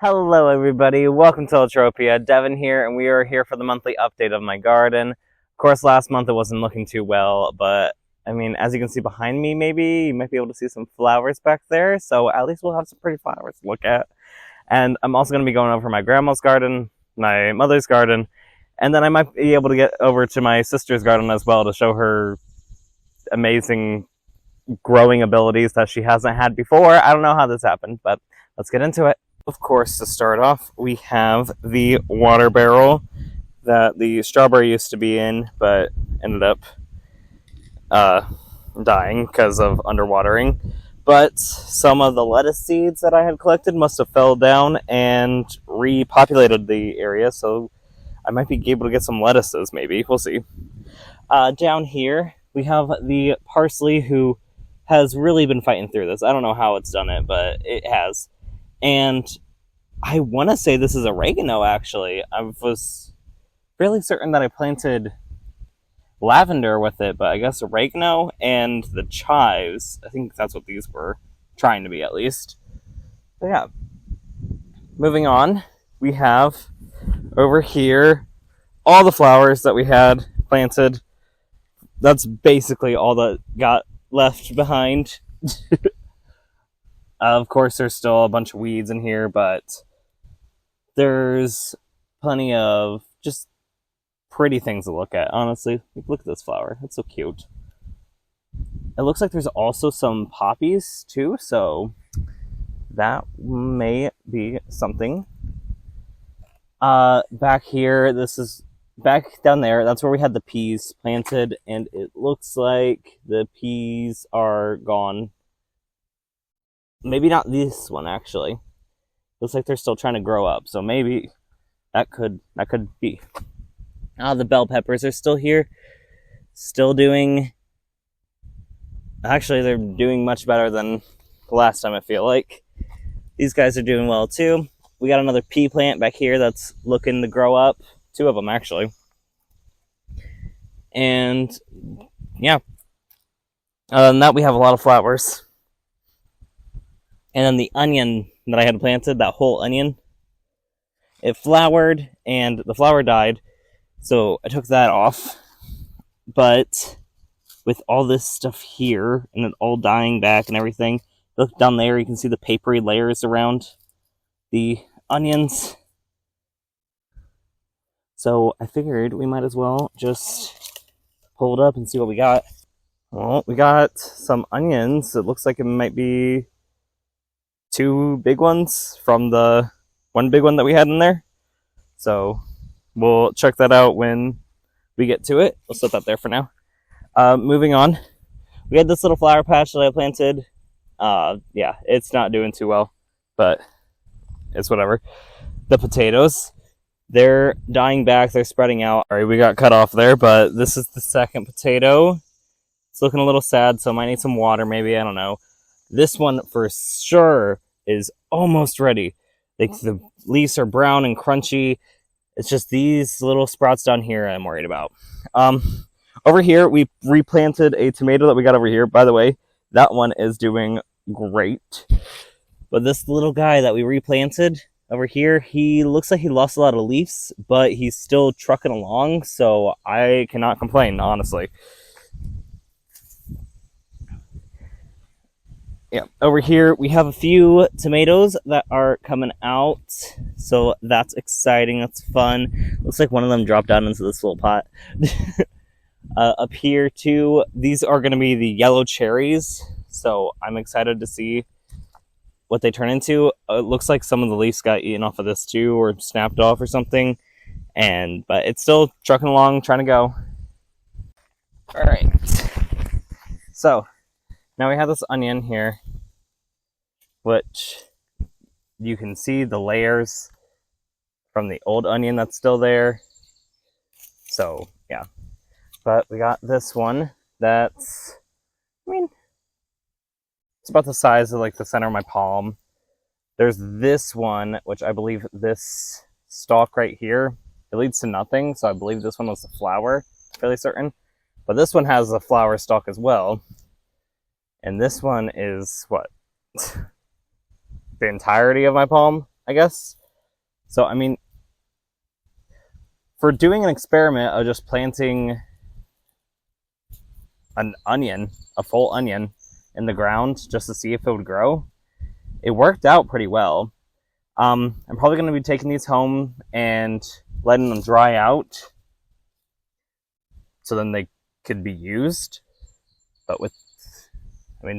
Hello everybody, welcome to Eltropia. Devin here, and we are here for the monthly update of my garden. Of course, last month it wasn't looking too well, but I mean, as you can see behind me, maybe you might be able to see some flowers back there, so at least we'll have some pretty flowers to look at. And I'm also going to be going over my grandma's garden, my mother's garden, and then I might be able to get over to my sister's garden as well to show her amazing growing abilities that she hasn't had before. I don't know how this happened, but let's get into it. Of course, to start off, we have the water barrel that the strawberry used to be in, but ended up dying because of underwatering. But some of the lettuce seeds that I had collected must have fell down and repopulated the area, so I might be able to get some lettuces, maybe. We'll see. Down here, we have the parsley, who has really been fighting through this. I don't know how it's done it, but it has. And I want to say this is oregano, actually. I was fairly certain that I planted lavender with it, but I guess oregano and the chives. I think that's what these were trying to be, at least. But yeah. Moving on, we have over here all the flowers that we had planted. That's basically all that got left behind. Of course, there's still a bunch of weeds in here, but there's plenty of just pretty things to look at, honestly. Look at this flower. It's so cute. It looks like there's also some poppies, too, so that may be something. Back here, back down there, that's where we had the peas planted, and it looks like the peas are gone. Maybe not this one, actually. Looks like they're still trying to grow up, so maybe that could be. The bell peppers are still here. Still doing... Actually, they're doing much better than the last time, I feel like. These guys are doing well, too. We got another pea plant back here that's looking to grow up. 2 of them, actually. And, yeah. Other than that, we have a lot of flowers. And then the onion that I had planted, that whole onion, it flowered, and the flower died, so I took that off. But with all this stuff here, and it all dying back and everything, look down there, you can see the papery layers around the onions. So I figured we might as well just pull it up and see what we got. Well, we got some onions. It looks like it might be 2 big ones from the one big one that we had in there. So we'll check that out when we get to it. We'll set that there for now. Moving on, we had this little flower patch that I planted. Yeah, it's not doing too well, but it's whatever. The potatoes, they're dying back. They're spreading out. All right, we got cut off there, but this is the second potato. It's looking a little sad, so I might need some water maybe. I don't know. This one for sure is almost ready. Like, the leaves are brown and crunchy. It's just these little sprouts down here I'm worried about. Over here, we replanted a tomato that we got over here. By the way, that one is doing great. But this little guy that we replanted over here, he looks like he lost a lot of leaves, but he's still trucking along, so I cannot complain, honestly. Yeah, over here we have a few tomatoes that are coming out, so that's exciting, that's fun. Looks like one of them dropped down into this little pot. Up here too, these are going to be the yellow cherries, so I'm excited to see what they turn into. It looks like some of the leaves got eaten off of this too, or snapped off or something, but it's still trucking along, trying to go. Alright, so now we have this onion here, which you can see the layers from the old onion that's still there. So, yeah. But we got this one that's, I mean, it's about the size of like the center of my palm. There's this one, which I believe this stalk right here, it leads to nothing. So I believe this one was the flower, fairly certain. But this one has a flower stalk as well. And this one is, what, the entirety of my palm, I guess. So, I mean, for doing an experiment of just planting an onion, a full onion, in the ground just to see if it would grow, it worked out pretty well. I'm probably going to be taking these home and letting them dry out so then they could be used. But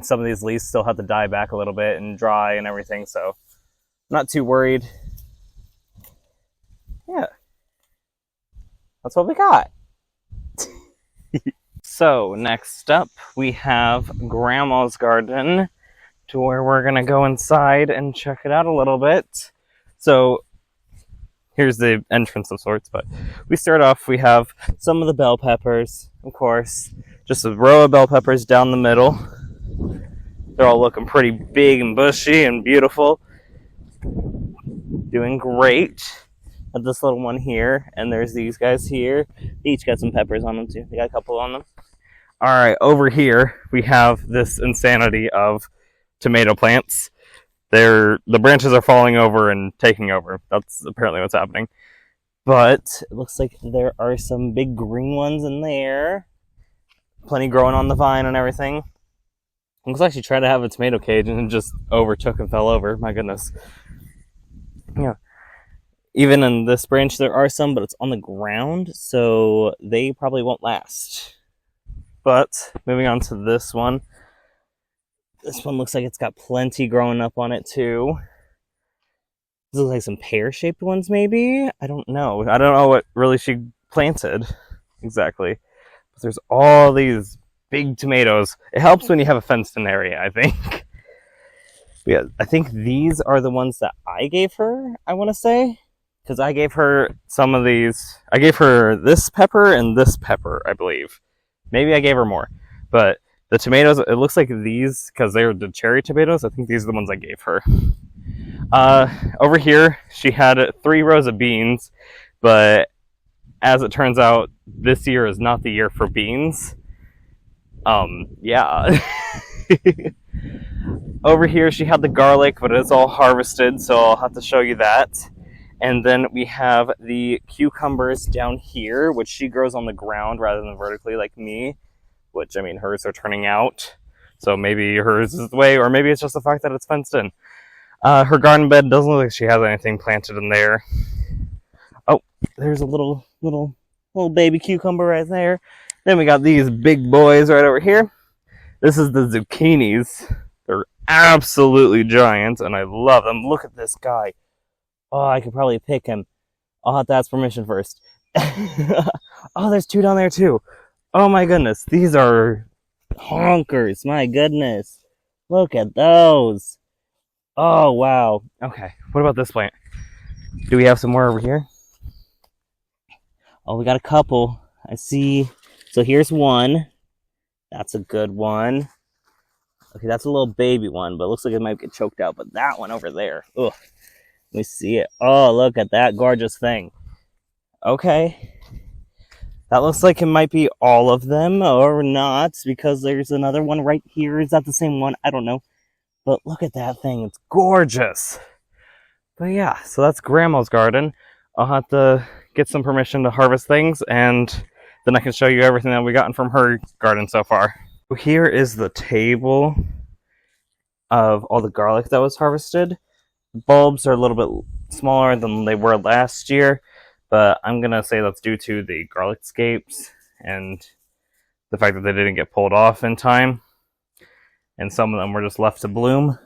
some of these leaves still have to die back a little bit and dry and everything, so I'm not too worried. Yeah, that's what we got. So next up, we have Grandma's garden, to where we're going to go inside and check it out a little bit. So here's the entrance of sorts, but we start off, we have some of the bell peppers, of course, just a row of bell peppers down the middle. They're all looking pretty big and bushy and beautiful. Doing great. Got this little one here, and there's these guys here. They each got some peppers on them too. They got a couple on them. Alright, over here we have this insanity of tomato plants. The branches are falling over and taking over. That's apparently what's happening. But it looks like there are some big green ones in there. Plenty growing on the vine and everything. I was actually trying to have a tomato cage and it just overtook and fell over. My goodness. Yeah. Even in this branch there are some, but it's on the ground, so they probably won't last. But moving on to this one. This one looks like it's got plenty growing up on it too. These look like some pear-shaped ones maybe? I don't know. I don't know what really she planted exactly. But there's all these big tomatoes. It helps when you have a fenced-in area, I think. Yeah, I think these are the ones that I gave her, I want to say. Because I gave her some of these. I gave her this pepper and this pepper, I believe. Maybe I gave her more. But the tomatoes, it looks like these, because they're the cherry tomatoes, I think these are the ones I gave her. Over here, she had 3 rows of beans, but as it turns out, this year is not the year for beans. Yeah. Over here, she had the garlic, but it's all harvested, so I'll have to show you that. And then we have the cucumbers down here, which she grows on the ground rather than vertically like me. Which, I mean, hers are turning out. So maybe hers is the way, or maybe it's just the fact that it's fenced in. Her garden bed doesn't look like she has anything planted in there. Oh, there's a little baby cucumber right there. Then we got these big boys right over here. This is the zucchinis. They're absolutely giant, and I love them. Look at this guy. Oh, I could probably pick him. I'll have to ask permission first. Oh, there's 2 down there too. Oh my goodness, these are honkers. My goodness. Look at those. Oh, wow. Okay, what about this plant? Do we have some more over here? Oh, we got a couple. I see. So here's one. That's a good one. Okay, that's a little baby one, but it looks like it might get choked out. But that one over there. Ugh. Let me see it. Oh, look at that gorgeous thing. Okay. That looks like it might be all of them, or not, because there's another one right here. Is that the same one? I don't know. But look at that thing. It's gorgeous. But yeah, so that's Grandma's garden. I'll have to get some permission to harvest things, and then I can show you everything that we've gotten from her garden so far. So here is the table of all the garlic that was harvested. Bulbs are a little bit smaller than they were last year, but I'm going to say that's due to the garlic scapes and the fact that they didn't get pulled off in time. And some of them were just left to bloom.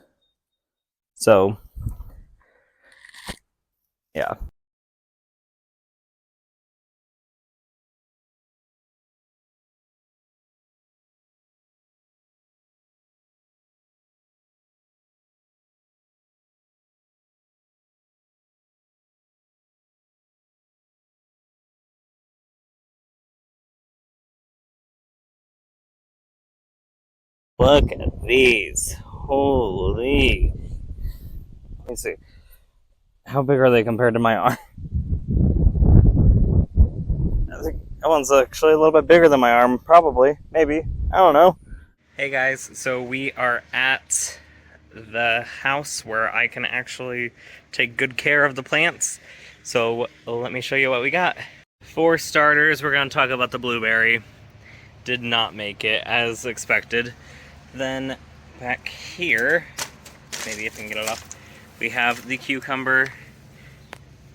So, yeah. Look at these. Holy. Let me see. How big are they compared to my arm? I think that one's actually a little bit bigger than my arm. Probably. Maybe. I don't know. Hey guys, so we are at the house where I can actually take good care of the plants. So let me show you what we got. For starters, we're going to talk about the blueberry. Did not make it as expected. Then back here, maybe if I can get it off, we have the cucumber.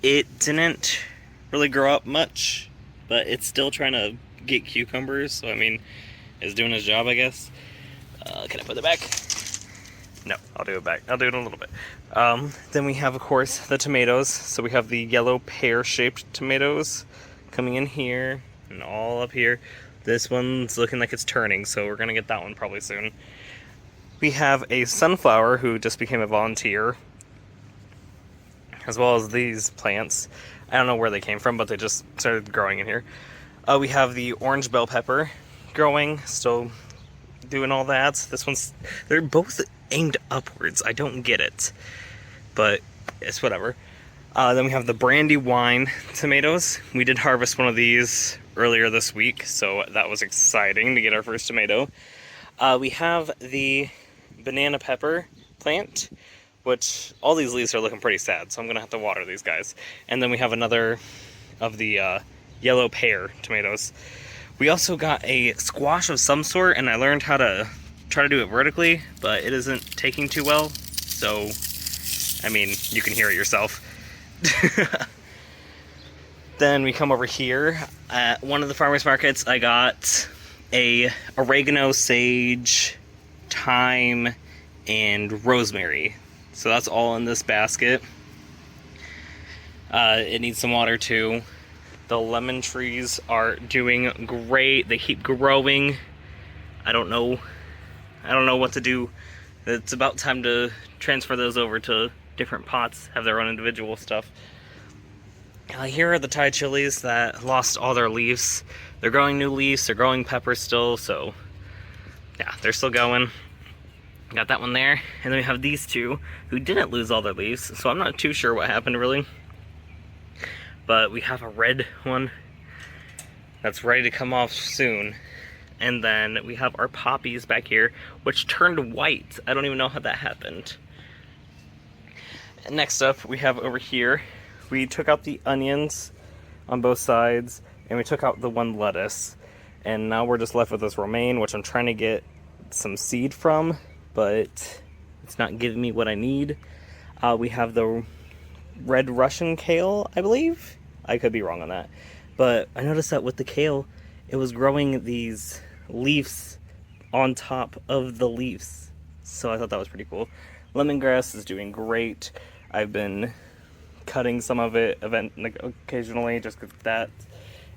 It didn't really grow up much, but it's still trying to get cucumbers, so I mean, it's doing its job, I guess. Can I put it back? No, I'll do it back. I'll do it in a little bit. Then we have, of course, the tomatoes. So we have the yellow pear-shaped tomatoes coming in here and all up here. This one's looking like it's turning, so we're gonna get that one probably soon. We have a sunflower who just became a volunteer, as well as these plants. I don't know where they came from, but they just started growing in here. We have the orange bell pepper growing, still doing all that. This one's, they're both aimed upwards. I don't get it, but it's whatever. Then we have the Brandywine tomatoes. We did harvest one of these earlier this week, so that was exciting to get our first tomato. We have the banana pepper plant, which all these leaves are looking pretty sad, so I'm gonna have to water these guys. And then we have another of the yellow pear tomatoes. We also got a squash of some sort, and I learned how to try to do it vertically, but it isn't taking too well, so I mean, you can hear it yourself. Then we come over here. At one of the farmers markets, I got a oregano, sage, thyme, and rosemary. So that's all in this basket. It needs some water too. The lemon trees are doing great. They keep growing. I don't know what to do. It's about time to transfer those over to different pots, have their own individual stuff. Here are the Thai chilies that lost all their leaves. They're growing new leaves, they're growing peppers still, so yeah, they're still going. Got that one there. And then we have these two who didn't lose all their leaves, so I'm not too sure what happened really. But we have a red one that's ready to come off soon. And then we have our poppies back here, which turned white. I don't even know how that happened. And next up, we have over here, we took out the onions on both sides, and we took out the one lettuce. And now we're just left with this romaine, which I'm trying to get some seed from, but it's not giving me what I need. We have the red Russian kale, I believe. I could be wrong on that. But I noticed that with the kale, it was growing these leaves on top of the leaves. So I thought that was pretty cool. Lemongrass is doing great. I've been cutting some of it occasionally just because of that.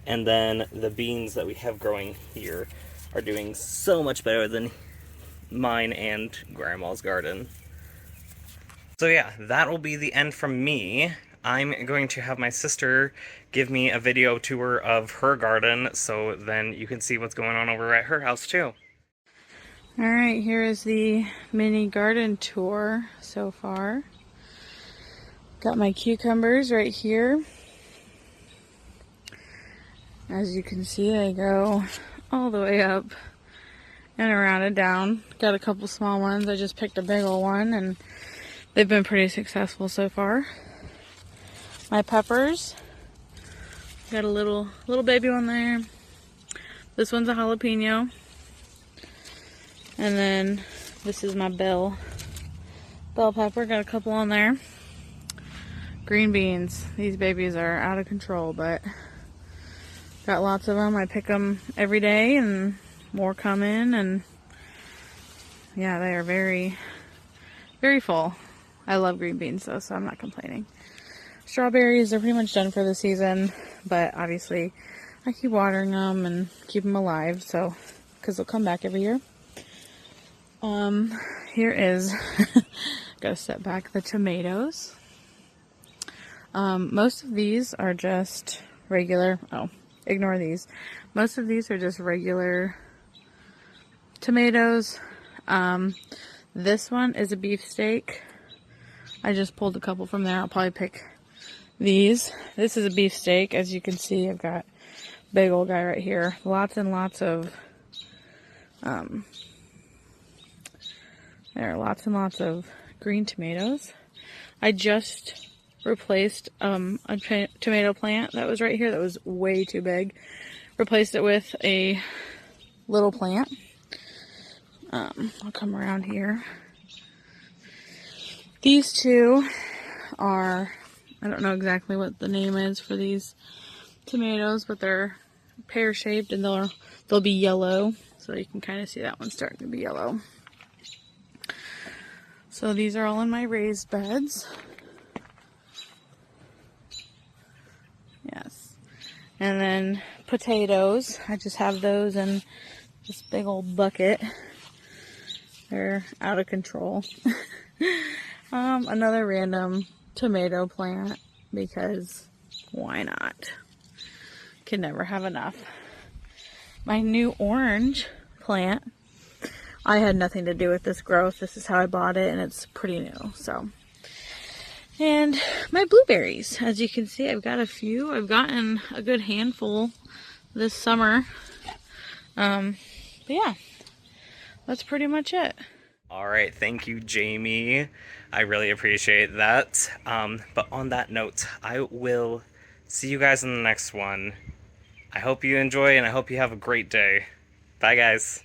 And then the beans that we have growing here are doing so much better than mine and Grandma's garden. So yeah, that will be the end from me. I'm going to have my sister give me a video tour of her garden, so then you can see what's going on over at her house too. Alright, here is the mini garden tour so far. Got my cucumbers right here. As you can see, they go all the way up and around and down. Got a couple small ones. I just picked a big old one, and they've been pretty successful so far. My peppers, got a little baby one there. This one's a jalapeno. And then this is my bell pepper, got a couple on there. Green beans, these babies are out of control, but got lots of them. I pick them every day and more come in, and yeah, they are very, very full. I love green beans though, so I'm not complaining. Strawberries are pretty much done for the season, but obviously I keep watering them and keep them alive, so because they'll come back every year. Here is gotta set back the tomatoes. Most of these are just regular. Oh, ignore these. Most of these are just regular tomatoes. This one is a beefsteak. I just pulled a couple from there. I'll probably pick these. This is a beefsteak. As you can see, I've got a big old guy right here. Lots and lots of, there are lots and lots of green tomatoes. I just replaced tomato plant that was right here that was way too big. Replaced it with a little plant. I'll come around here. These two are, I don't know exactly what the name is for these tomatoes, but they're pear-shaped and they'll be yellow. So you can kind of see that one starting to be yellow. So these are all in my raised beds. Yes. And then potatoes, I just have those in this big old bucket. They're out of control. Another random tomato plant because why not? Can never have enough. My new orange plant, I had nothing to do with this growth. This is how I bought it and it's pretty new. So, and my blueberries, as you can see, I've got a few. I've gotten a good handful this summer. But yeah, that's pretty much it. All right, thank you, Jamie. I really appreciate that. But on that note, I will see you guys in the next one. I hope you enjoy and I hope you have a great day. Bye, guys.